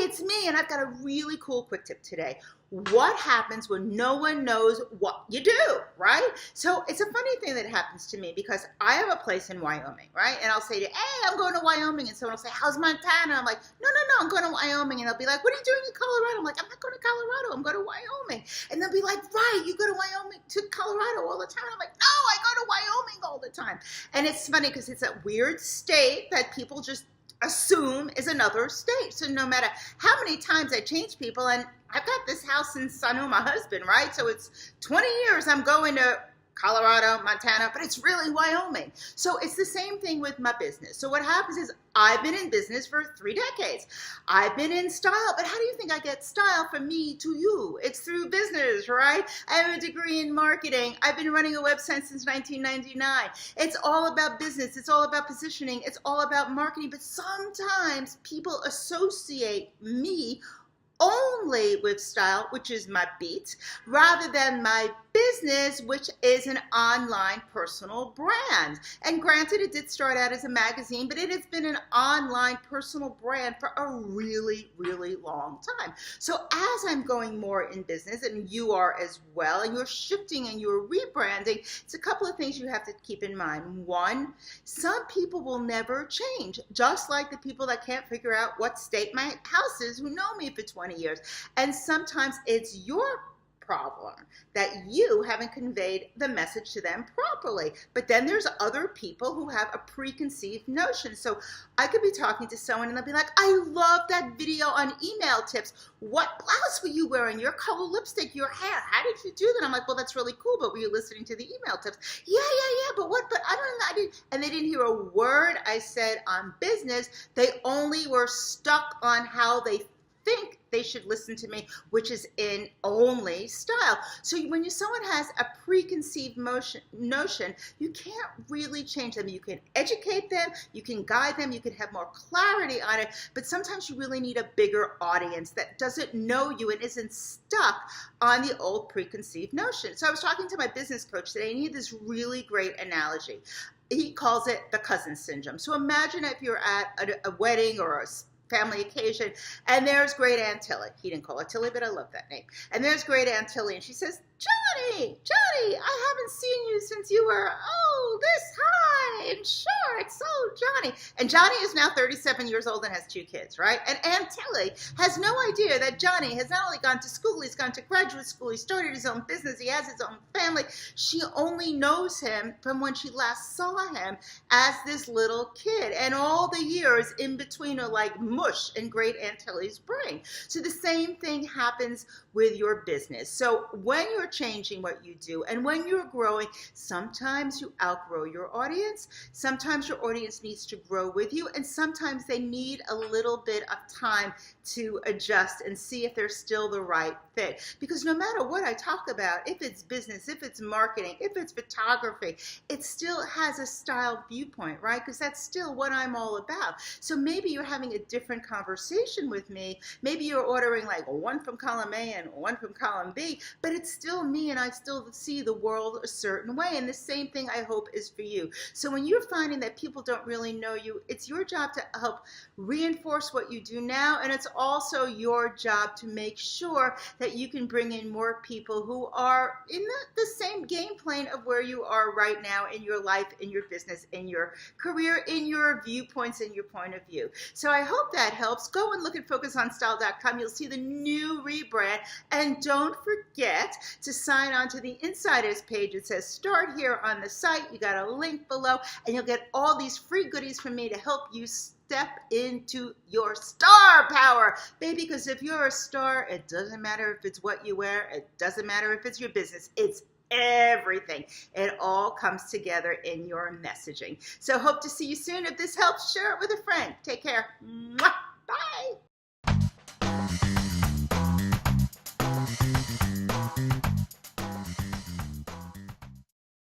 it's me, and I've got a really cool quick tip today. What happens when no one knows what you do, right? So it's a funny thing that happens to me because I have a place in Wyoming, right? And I'll say, hey, I'm going to Wyoming. And someone will say, how's Montana? I'm like, no, I'm going to Wyoming. And they'll be like, what are you doing in Colorado? I'm like, I'm not going to Colorado. I'm going to Wyoming. And they'll be like, right, you go to Wyoming, to Colorado all the time. I'm like, no, I go to Wyoming all the time. And it's funny because it's a weird state that people just assume is another state. So no matter how many times I change people, and I've got this house since I knew my husband, right? So it's 20 years I'm going to Colorado, Montana, but it's really Wyoming. So it's the same thing with my business. So what happens is I've been in business for 3 decades. I've been in style, but how do you think I get style from me to you? It's through business, right? I have a degree in marketing. I've been running a website since 1999. It's all about business. It's all about positioning. It's all about marketing. But sometimes people associate me only with style, which is my beat, rather than my business, which is an online personal brand. And granted, it did start out as a magazine, but it has been an online personal brand for a really, really long time. So as I'm going more in business, and you are as well, and you're shifting and you're rebranding, it's a couple of things you have to keep in mind. One, some people will never change, just like the people that can't figure out what state my house is, who know me for 20 years. And sometimes it's your problem that you haven't conveyed the message to them properly. But then there's other people who have a preconceived notion. So I could be talking to someone and they'll be like, I love that video on email tips. What blouse were you wearing? Your color lipstick, your hair. How did you do that? I'm like, well, that's really cool, but were you listening to the email tips? Yeah, but what? But I don't know. I didn't. And they didn't hear a word I said on business. They only were stuck on how they think they should listen to me, which is in only style. So when someone has a preconceived notion, you can't really change them. You can educate them, you can guide them, you can have more clarity on it, but sometimes you really need a bigger audience that doesn't know you and isn't stuck on the old preconceived notion. So I was talking to my business coach today, and he had this really great analogy. He calls it the cousin syndrome. So imagine if you're at a wedding or a family occasion, and there's great Aunt Tilly. He didn't call her Tilly, but I love that name. And there's great Aunt Tilly, and she says, Johnny, I haven't seen you since you were, this high and short. So Johnny. And Johnny is now 37 years old and has 2 kids, right? And Aunt Tilly has no idea that Johnny has not only gone to school, he's gone to graduate school, he started his own business, he has his own family. She only knows him from when she last saw him as this little kid. And all the years in between are like mush in great Aunt Tilly's brain. So the same thing happens with your business. So when you're changing what you do and when you're growing, sometimes you outgrow your audience, sometimes your audience needs to grow with you, and sometimes they need a little bit of time to adjust and see if they're still the right fit. Because no matter what I talk about, if it's business, if it's marketing, if it's photography, it still has a style viewpoint, right? Because that's still what I'm all about. So maybe you're having a different conversation with me. Maybe you're ordering like one from column A and one from column B, but it's still me, and I still see the world a certain way. And the same thing I hope is for you. So when you're finding that people don't really know you, it's your job to help reinforce what you do now, and it's also your job to make sure that you can bring in more people who are in the same game plane of where you are right now in your life, in your business, in your career, in your viewpoints, and your point of view. So I hope that helps. Go and look at FocusOnStyle.com. You'll see the new rebrand, and don't forget to sign on to the Insiders page. It says start here on the site. You got a link below, and you'll get all these free goodies from me to help you step into your star power, baby, because if you're a star, it doesn't matter if it's what you wear, it doesn't matter if it's your business, it's everything. It all comes together in your messaging. So hope to see you soon. If this helps, share it with a friend. Take care. Mwah.